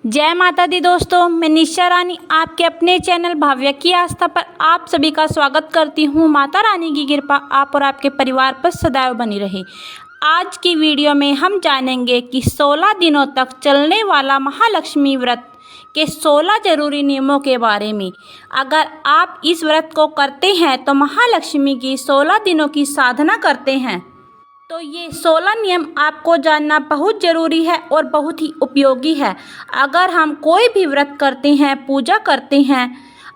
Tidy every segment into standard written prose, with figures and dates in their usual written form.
जय माता दी दोस्तों, मैं निशा रानी आपके अपने चैनल भाव्या की आस्था पर आप सभी का स्वागत करती हूँ। माता रानी की कृपा आप और आपके परिवार पर सदैव बनी रहे। आज की वीडियो में हम जानेंगे कि 16 दिनों तक चलने वाला महालक्ष्मी व्रत के 16 जरूरी नियमों के बारे में। अगर आप इस व्रत को करते हैं तो महालक्ष्मी की 16 दिनों की साधना करते हैं तो ये 16 नियम आपको जानना बहुत ज़रूरी है और बहुत ही उपयोगी है। अगर हम कोई भी व्रत करते हैं, पूजा करते हैं,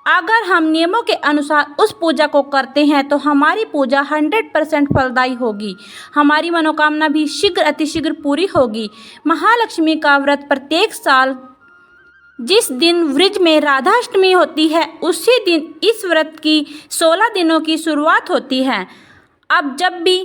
अगर हम नियमों के अनुसार उस पूजा को करते हैं तो हमारी पूजा 100% फलदायी होगी। हमारी मनोकामना भी शीघ्र अतिशीघ्र पूरी होगी। महालक्ष्मी का व्रत प्रत्येक साल जिस दिन वृज में राधाष्टमी होती है उसी दिन इस व्रत की 16 दिनों की शुरुआत होती है। अब जब भी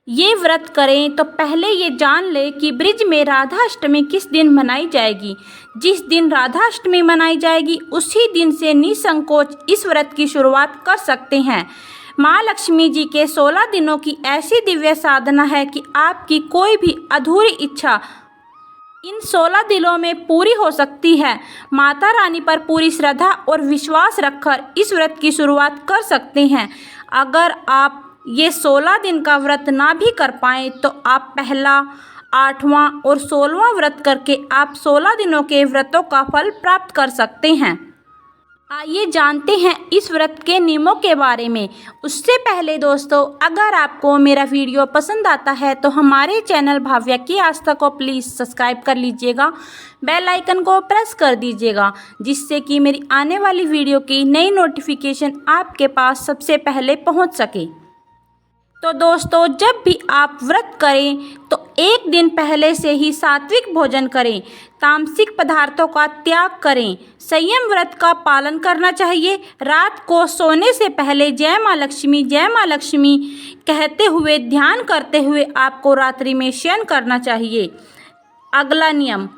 ये व्रत करें तो पहले ये जान ले कि ब्रिज में राधाष्टमी किस दिन मनाई जाएगी। जिस दिन राधाष्टमी मनाई जाएगी उसी दिन से निसंकोच इस व्रत की शुरुआत कर सकते हैं। माँ लक्ष्मी जी के 16 दिनों की ऐसी दिव्य साधना है कि आपकी कोई भी अधूरी इच्छा इन 16 दिनों में पूरी हो सकती है। माता रानी पर पूरी श्रद्धा और विश्वास रखकर इस व्रत की शुरुआत कर सकते हैं। अगर आप ये 16 दिन का व्रत ना भी कर पाएँ तो आप पहला, 8वां और 16वां व्रत करके आप 16 दिनों के व्रतों का फल प्राप्त कर सकते हैं। आइए जानते हैं इस व्रत के नियमों के बारे में। उससे पहले दोस्तों, अगर आपको मेरा वीडियो पसंद आता है तो हमारे चैनल भाव्या की आस्था को प्लीज़ सब्सक्राइब कर लीजिएगा, बेल आइकन को प्रेस कर दीजिएगा, जिससे कि मेरी आने वाली वीडियो की नई नोटिफिकेशन आपके पास सबसे पहले पहुंच सके। तो दोस्तों, जब भी आप व्रत करें तो एक दिन पहले से ही सात्विक भोजन करें, तामसिक पदार्थों का त्याग करें, संयम व्रत का पालन करना चाहिए। रात को सोने से पहले जय माँ लक्ष्मी कहते हुए ध्यान करते हुए आपको रात्रि में शयन करना चाहिए। अगला नियम,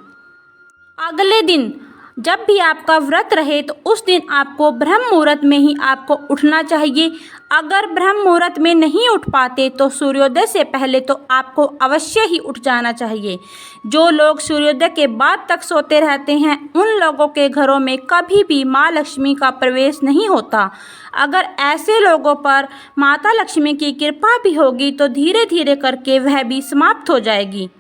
अगले दिन जब भी आपका व्रत रहे तो उस दिन आपको ब्रह्म मुहूर्त में ही आपको उठना चाहिए। अगर ब्रह्म मुहूर्त में नहीं उठ पाते तो सूर्योदय से पहले तो आपको अवश्य ही उठ जाना चाहिए। जो लोग सूर्योदय के बाद तक सोते रहते हैं उन लोगों के घरों में कभी भी माँ लक्ष्मी का प्रवेश नहीं होता। अगर ऐसे लोगों पर माता लक्ष्मी की कृपा भी होगी तो धीरे धीरे करके वह भी समाप्त हो जाएगी।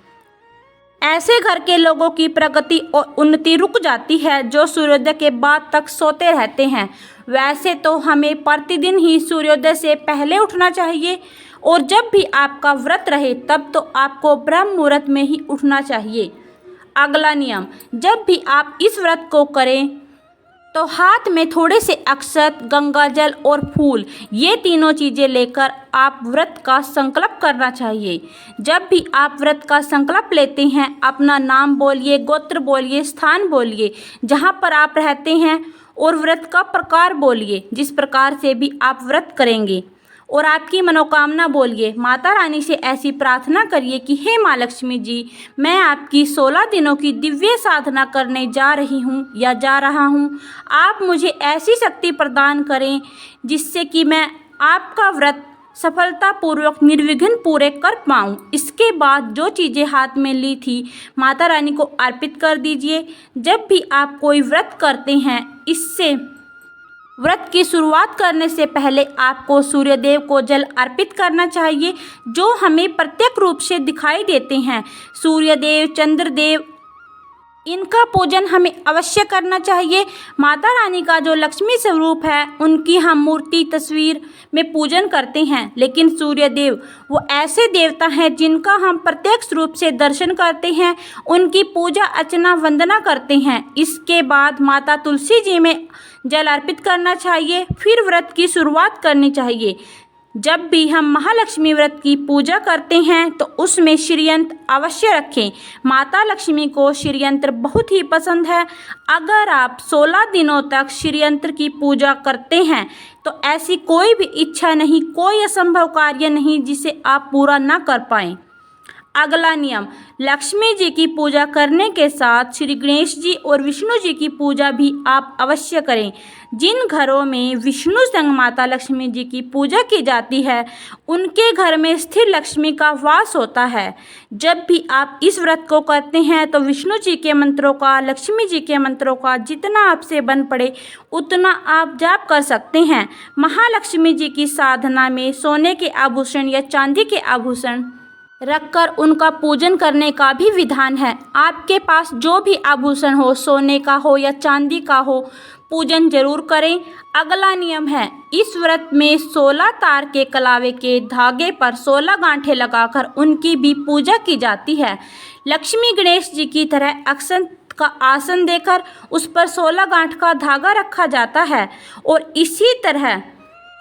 ऐसे घर के लोगों की प्रगति और उन्नति रुक जाती है जो सूर्योदय के बाद तक सोते रहते हैं। वैसे तो हमें प्रतिदिन ही सूर्योदय से पहले उठना चाहिए और जब भी आपका व्रत रहे तब तो आपको ब्रह्म मुहूर्त में ही उठना चाहिए। अगला नियम, जब भी आप इस व्रत को करें तो हाथ में थोड़े से अक्षत, गंगा जल और फूल, ये तीनों चीज़ें लेकर आप व्रत का संकल्प करना चाहिए। जब भी आप व्रत का संकल्प लेते हैं अपना नाम बोलिए, गोत्र बोलिए, स्थान बोलिए जहाँ पर आप रहते हैं और व्रत का प्रकार बोलिए जिस प्रकार से भी आप व्रत करेंगे और आपकी मनोकामना बोलिए। माता रानी से ऐसी प्रार्थना करिए कि हे माँ लक्ष्मी जी, मैं आपकी 16 दिनों की दिव्य साधना करने जा रही हूँ या जा रहा हूँ। आप मुझे ऐसी शक्ति प्रदान करें जिससे कि मैं आपका व्रत सफलतापूर्वक निर्विघ्न पूरे कर पाऊँ। इसके बाद जो चीज़ें हाथ में ली थी माता रानी को अर्पित कर दीजिए। जब भी आप कोई व्रत करते हैं इससे व्रत की शुरुआत करने से पहले आपको सूर्यदेव को जल अर्पित करना चाहिए जो हमें प्रत्यक्ष रूप से दिखाई देते हैं। सूर्यदेव, चंद्रदेव, इनका पूजन हमें अवश्य करना चाहिए। माता रानी का जो लक्ष्मी स्वरूप है उनकी हम मूर्ति, तस्वीर में पूजन करते हैं, लेकिन सूर्यदेव वो ऐसे देवता हैं जिनका हम प्रत्यक्ष रूप से दर्शन करते हैं, उनकी पूजा अर्चना वंदना करते हैं। इसके बाद माता तुलसी जी में जल अर्पित करना चाहिए, फिर व्रत की शुरुआत करनी चाहिए। जब भी हम महालक्ष्मी व्रत की पूजा करते हैं तो उसमें श्रीयंत्र अवश्य रखें। माता लक्ष्मी को श्रीयंत्र बहुत ही पसंद है। अगर आप 16 दिनों तक श्रीयंत्र की पूजा करते हैं तो ऐसी कोई भी इच्छा नहीं, कोई असंभव कार्य नहीं जिसे आप पूरा ना कर पाएँ। अगला नियम, लक्ष्मी जी की पूजा करने के साथ श्री गणेश जी और विष्णु जी की पूजा भी आप अवश्य करें। जिन घरों में विष्णु संग माता लक्ष्मी जी की पूजा की जाती है, उनके घर में स्थिर लक्ष्मी का वास होता है। जब भी आप इस व्रत को करते हैं तो विष्णु जी के मंत्रों का, लक्ष्मी जी के मंत्रों का जितना आपसे बन पड़े उतना आप जाप कर सकते हैं। महालक्ष्मी जी की साधना में सोने के आभूषण या चांदी के आभूषण रखकर उनका पूजन करने का भी विधान है। आपके पास जो भी आभूषण हो, सोने का हो या चांदी का हो, पूजन जरूर करें। अगला नियम है, इस व्रत में 16 तार के कलावे के धागे पर 16 गांठें लगाकर उनकी भी पूजा की जाती है। लक्ष्मी गणेश जी की तरह अक्षत का आसन देकर उस पर 16 गांठ का धागा रखा जाता है और इसी तरह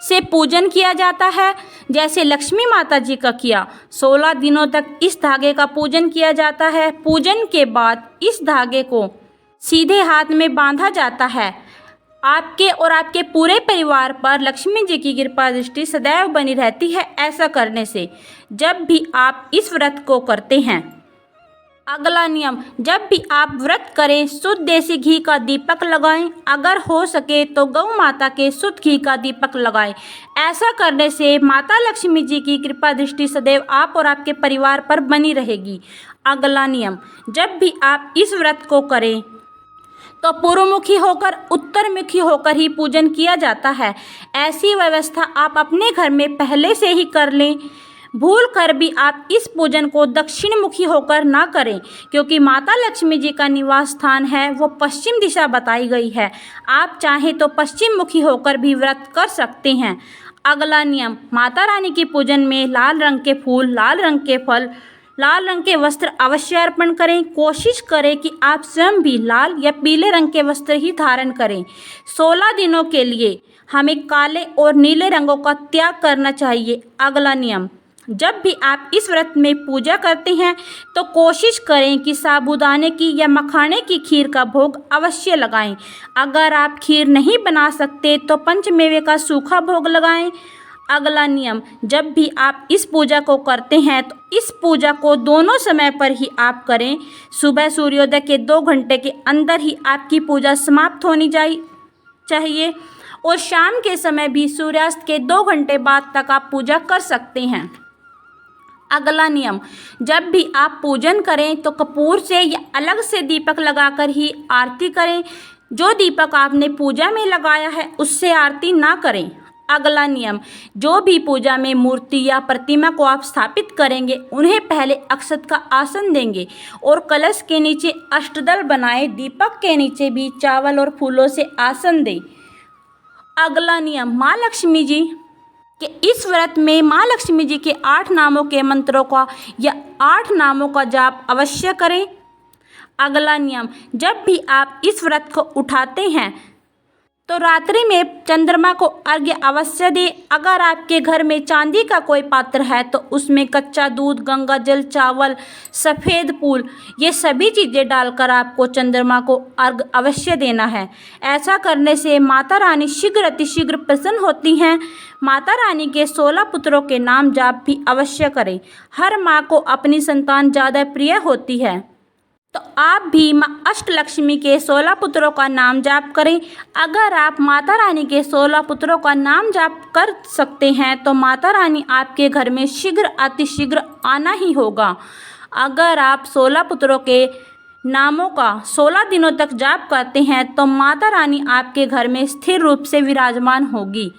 से पूजन किया जाता है जैसे लक्ष्मी माता जी का किया। 16 दिनों तक इस धागे का पूजन किया जाता है। पूजन के बाद इस धागे को सीधे हाथ में बांधा जाता है। आपके और आपके पूरे परिवार पर लक्ष्मी जी की कृपा दृष्टि सदैव बनी रहती है ऐसा करने से, जब भी आप इस व्रत को करते हैं। अगला नियम, जब भी आप व्रत करें शुद्ध देसी घी का दीपक लगाएं। अगर हो सके तो गौ माता के शुद्ध घी का दीपक लगाएं। ऐसा करने से माता लक्ष्मी जी की कृपा दृष्टि सदैव आप और आपके परिवार पर बनी रहेगी। अगला नियम, जब भी आप इस व्रत को करें तो पूर्वमुखी होकर, उत्तरमुखी होकर ही पूजन किया जाता है। ऐसी व्यवस्था आप अपने घर में पहले से ही कर लें। भूल कर भी आप इस पूजन को दक्षिण मुखी होकर ना करें, क्योंकि माता लक्ष्मी जी का निवास स्थान है वो पश्चिम दिशा बताई गई है। आप चाहें तो पश्चिम मुखी होकर भी व्रत कर सकते हैं। अगला नियम, माता रानी की पूजन में लाल रंग के फूल, लाल रंग के फल, लाल रंग के वस्त्र अवश्य अर्पण करें। कोशिश करें कि आप स्वयं भी लाल या पीले रंग के वस्त्र ही धारण करें। 16 दिनों के लिए हमें काले और नीले रंगों का त्याग करना चाहिए। अगला नियम, जब भी आप इस व्रत में पूजा करते हैं तो कोशिश करें कि साबूदाने की या मखाने की खीर का भोग अवश्य लगाएं। अगर आप खीर नहीं बना सकते तो पंचमेवे का सूखा भोग लगाएं। अगला नियम, जब भी आप इस पूजा को करते हैं तो इस पूजा को दोनों समय पर ही आप करें। सुबह सूर्योदय के 2 घंटे के अंदर ही आपकी पूजा समाप्त होनी चाहिए और शाम के समय भी सूर्यास्त के 2 घंटे बाद तक आप पूजा कर सकते हैं। अगला नियम, जब भी आप पूजन करें तो कपूर से या अलग से दीपक लगाकर ही आरती करें। जो दीपक आपने पूजा में लगाया है उससे आरती ना करें। अगला नियम, जो भी पूजा में मूर्ति या प्रतिमा को आप स्थापित करेंगे उन्हें पहले अक्षत का आसन देंगे और कलश के नीचे अष्टदल बनाए दीपक के नीचे भी चावल और फूलों से आसन दें। अगला नियम, माँ लक्ष्मी जी कि इस व्रत में माँ लक्ष्मी जी के 8 नामों के मंत्रों का या 8 नामों का जाप अवश्य करें। अगला नियम, जब भी आप इस व्रत को उठाते हैं तो रात्रि में चंद्रमा को अर्घ्य अवश्य दें। अगर आपके घर में चांदी का कोई पात्र है तो उसमें कच्चा दूध, गंगा जल, चावल, सफ़ेद फूल, ये सभी चीज़ें डालकर आपको चंद्रमा को अर्घ्य अवश्य देना है। ऐसा करने से माता रानी शीघ्र अतिशीघ्र प्रसन्न होती हैं। माता रानी के 16 पुत्रों के नाम जाप भी अवश्य करें। हर माँ को अपनी संतान ज़्यादा प्रिय होती है, तो आप भी माँ अष्टलक्ष्मी के 16 पुत्रों का नाम जाप करें। अगर आप माता रानी के 16 पुत्रों का नाम जाप कर सकते हैं तो माता रानी आपके घर में शीघ्र अतिशीघ्र आना ही होगा। अगर आप 16 पुत्रों के नामों का 16 दिनों तक जाप करते हैं तो माता रानी आपके घर में स्थिर रूप से विराजमान होगी।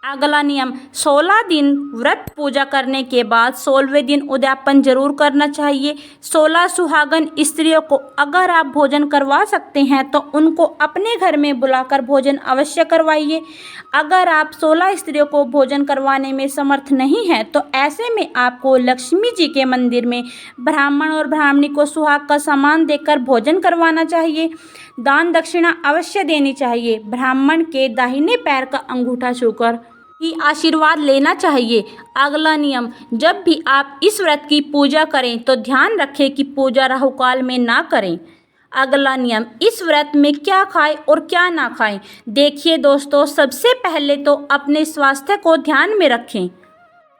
अगला नियम, 16 दिन व्रत पूजा करने के बाद 16वें दिन उद्यापन जरूर करना चाहिए। 16 सुहागन स्त्रियों को अगर आप भोजन करवा सकते हैं तो उनको अपने घर में बुलाकर भोजन अवश्य करवाइए। अगर आप 16 स्त्रियों को भोजन करवाने में समर्थ नहीं हैं तो ऐसे में आपको लक्ष्मी जी के मंदिर में ब्राह्मण और ब्राह्मणी को सुहाग का सामान देकर भोजन करवाना चाहिए। दान दक्षिणा अवश्य देनी चाहिए। ब्राह्मण के दाहिने पैर का अंगूठा छूकर ही आशीर्वाद लेना चाहिए। अगला नियम, जब भी आप इस व्रत की पूजा करें तो ध्यान रखें कि पूजा राहुकाल में ना करें। अगला नियम, इस व्रत में क्या खाएं और क्या ना खाएं। देखिए दोस्तों, सबसे पहले तो अपने स्वास्थ्य को ध्यान में रखें।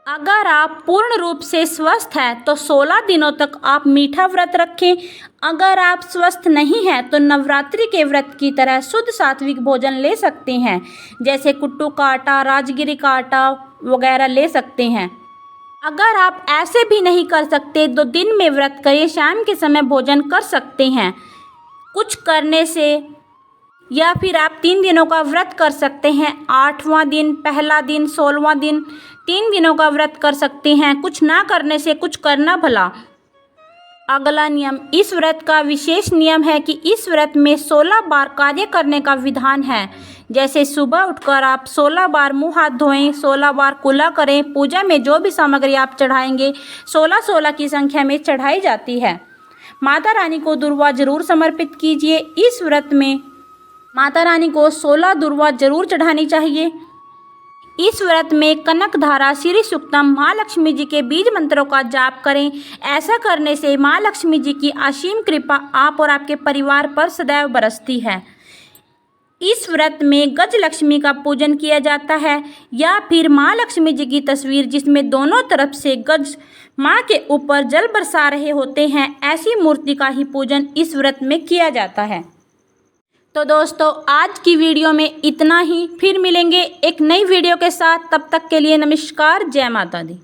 अगर आप पूर्ण रूप से स्वस्थ हैं तो 16 दिनों तक आप मीठा व्रत रखें। अगर आप स्वस्थ नहीं हैं तो नवरात्रि के व्रत की तरह शुद्ध सात्विक भोजन ले सकते हैं, जैसे कुट्टू का आटा, राजगिरी का आटा वगैरह ले सकते हैं। अगर आप ऐसे भी नहीं कर सकते तो दिन में व्रत करें, शाम के समय भोजन कर सकते हैं। कुछ करने से या फिर आप 3 दिनों का व्रत कर सकते हैं, 8वां दिन, पहला दिन, 16वां दिन, 3 दिनों का व्रत कर सकते हैं। कुछ ना करने से कुछ करना भला। अगला नियम, इस व्रत का विशेष नियम है कि इस व्रत में 16 बार कार्य करने का विधान है। जैसे सुबह उठकर आप 16 बार मुंह हाथ धोएं, 16 बार कुल्ला करें। पूजा में जो भी सामग्री आप चढ़ाएंगे 16-16 की संख्या में चढ़ाई जाती है। माता रानी को दुर्वा जरूर समर्पित कीजिए। इस व्रत में माता रानी को 16 दुर्वा जरूर चढ़ानी चाहिए। इस व्रत में कनक धारा, श्री सूक्तम, माँ लक्ष्मी जी के बीज मंत्रों का जाप करें। ऐसा करने से माँ लक्ष्मी जी की असीम कृपा आप और आपके परिवार पर सदैव बरसती है। इस व्रत में गज लक्ष्मी का पूजन किया जाता है या फिर माँ लक्ष्मी जी की तस्वीर जिसमें दोनों तरफ से गज माँ के ऊपर जल बरसा रहे होते हैं, ऐसी मूर्ति का ही पूजन इस व्रत में किया जाता है। तो दोस्तों, आज की वीडियो में इतना ही। फिर मिलेंगे एक नई वीडियो के साथ। तब तक के लिए नमस्कार। जय माता दी।